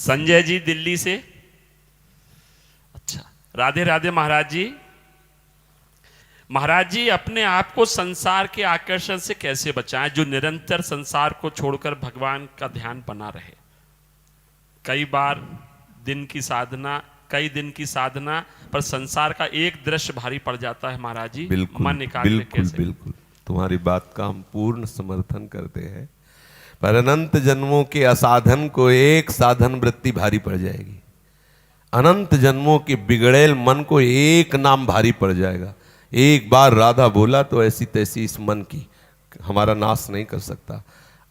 संजय जी दिल्ली से। अच्छा, राधे राधे महाराज जी। महाराज जी, अपने आप को संसार के आकर्षण से कैसे बचाएं जो निरंतर संसार को छोड़कर भगवान का ध्यान बना रहे। कई बार कई दिन की साधना पर संसार का एक दृश्य भारी पड़ जाता है महाराज जी। बिल्कुल, मन एकाग्र कैसे? बिल्कुल तुम्हारी बात का हम पूर्ण समर्थन करते हैं। पर अनंत जन्मों के असाधन को एक साधन वृत्ति भारी पड़ जाएगी। अनंत जन्मों के बिगड़ेल मन को एक नाम भारी पड़ जाएगा। एक बार राधा बोला तो ऐसी तैसी इस मन की हमारा नाश नहीं कर सकता।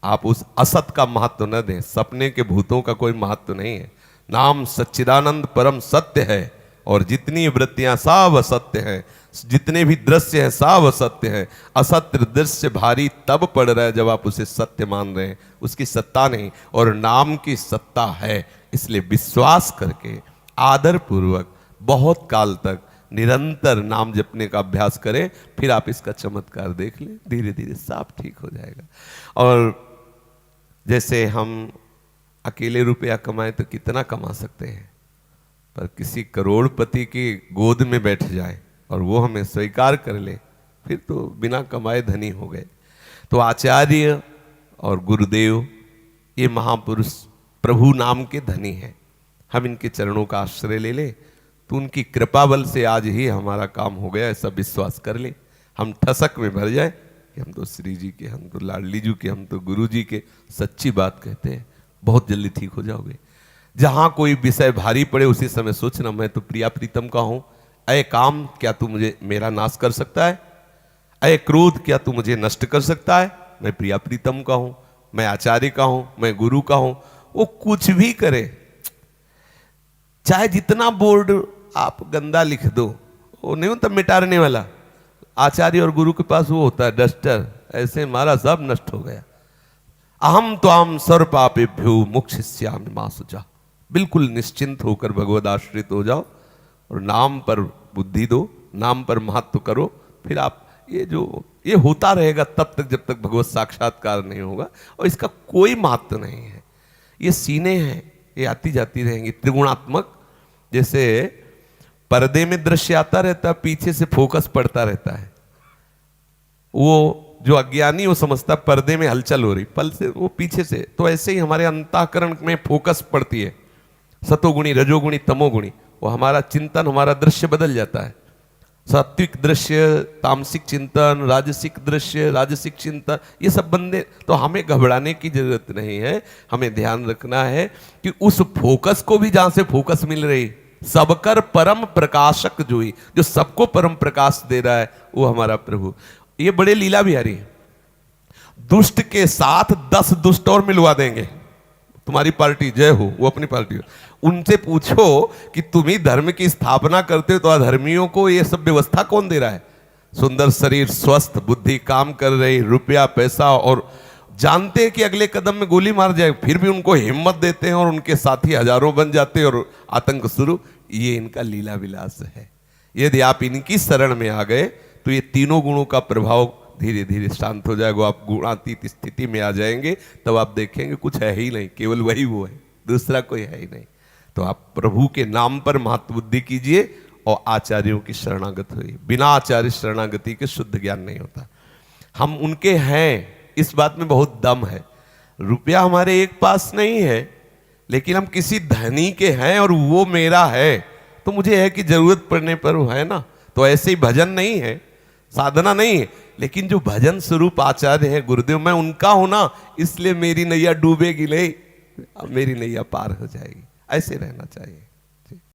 आप उस असत का महत्व न दें। सपने के भूतों का कोई महत्व नहीं है। नाम सच्चिदानंद परम सत्य है और जितनी वृत्तियां सब असत्य हैं, जितने भी दृश्य हैं सब असत्य हैं। असत्य दृश्य भारी तब पड़ रहा है जब आप उसे सत्य मान रहे हैं, उसकी सत्ता नहीं, और नाम की सत्ता है। इसलिए विश्वास करके आदर पूर्वक बहुत काल तक निरंतर नाम जपने का अभ्यास करें, फिर आप इसका चमत्कार देख लें। धीरे धीरे सब ठीक हो जाएगा। और जैसे हम अकेले रुपया कमाएं तो कितना कमा सकते हैं, पर किसी करोड़पति की गोद में बैठ जाए और वो हमें स्वीकार कर ले, फिर तो बिना कमाए धनी हो गए। तो आचार्य और गुरुदेव ये महापुरुष प्रभु नाम के धनी हैं। हम इनके चरणों का आश्रय ले ले तो उनकी कृपा बल से आज ही हमारा काम हो गया, ऐसा विश्वास कर ले। हम ठसक में भर जाए कि हम तो श्री जी के, हम तो लाडली जी के, हम तो गुरु जी के। सच्ची बात कहते हैं, बहुत जल्दी ठीक हो जाओगे। जहां कोई विषय भारी पड़े उसी समय सोचना, मैं तो प्रिया प्रीतम का हूं। अय काम, क्या तू मुझे मेरा नाश कर सकता है? अय क्रोध, क्या तू मुझे नष्ट कर सकता है? मैं प्रिया प्रीतम का हूं, मैं आचार्य का हूं, मैं गुरु का हूं। वो कुछ भी करे, चाहे जितना बोर्ड आप गंदा लिख दो, वो नहीं होता मिटाने वाला। आचार्य और गुरु के पास वो होता है डस्टर, ऐसे मारा सब नष्ट हो गया। अहम त्वाम सर्व पापेभ्यो मोक्षयिष्यामि मा शुचा। बिल्कुल निश्चिंत होकर भगवद आश्रित हो जाओ और नाम पर बुद्धि दो, नाम पर महत्व करो। फिर आप ये होता रहेगा तब तक जब तक भगवत साक्षात्कार नहीं होगा। और इसका कोई महत्व नहीं है। ये सीने हैं, ये आती जाती रहेंगी त्रिगुणात्मक। जैसे पर्दे में दृश्य आता रहता है, पीछे से फोकस पड़ता रहता है। वो जो अज्ञानी वो समझता पर्दे में हलचल हो रही, पल से वो पीछे से। तो ऐसे ही हमारे अंतःकरण में फोकस पड़ती है, सतोगुणी रजोगुणी तमोगुणी। वो हमारा चिंतन, हमारा दृश्य बदल जाता है। सात्विक दृश्य, तामसिक चिंतन, राजसिक दृश्य, राजसिक चिंतन, ये सब बंदे। तो हमें घबराने की जरूरत नहीं है। हमें ध्यान रखना है कि उस फोकस को भी जहां से फोकस मिल रही, सबकर परम प्रकाशक जो सबको परम प्रकाश दे रहा है, वो हमारा प्रभु। ये बड़े लीला बिहारी हैं। दुष्ट के साथ 10 दुष्ट और मिलवा देंगे। तुम्हारी पार्टी जय हो, वो अपनी पार्टी हो। उनसे पूछो कि तुम ही धर्म की स्थापना करते हो तो अधर्मियों को ये सब व्यवस्था कौन दे रहा है? सुंदर शरीर, स्वस्थ बुद्धि काम कर रही, रुपया पैसा, और जानते हैं कि अगले कदम में गोली मार जाए, फिर भी उनको हिम्मत देते हैं और उनके साथी हजारों बन जाते हैं और आतंक शुरू। ये इनका लीला विलास है। यदि आप इनकी शरण में आ गए तो ये तीनों गुणों का प्रभाव धीरे धीरे शांत हो जाएगा। आप गुणातीत स्थिति में आ जाएंगे, तब आप देखेंगे कुछ है ही नहीं, केवल वही वो है, दूसरा कोई है ही नहीं। तो आप प्रभु के नाम पर महत्व बुद्धि कीजिए और आचार्यों की शरणागत हुई। बिना आचार्य शरणागति के शुद्ध ज्ञान नहीं होता। हम उनके हैं, इस बात में बहुत दम है। रुपया हमारे एक पास नहीं है, लेकिन हम किसी धनी के हैं और वो मेरा है, तो मुझे है कि जरूरत पड़ने पर वो है ना। तो ऐसे ही भजन नहीं है, साधना नहीं है, लेकिन जो भजन स्वरूप आचार्य है गुरुदेव, मैं उनका हूं ना, इसलिए मेरी नैया डूबेगी नहीं, मेरी नैया पार हो जाएगी। ऐसे रहना चाहिए।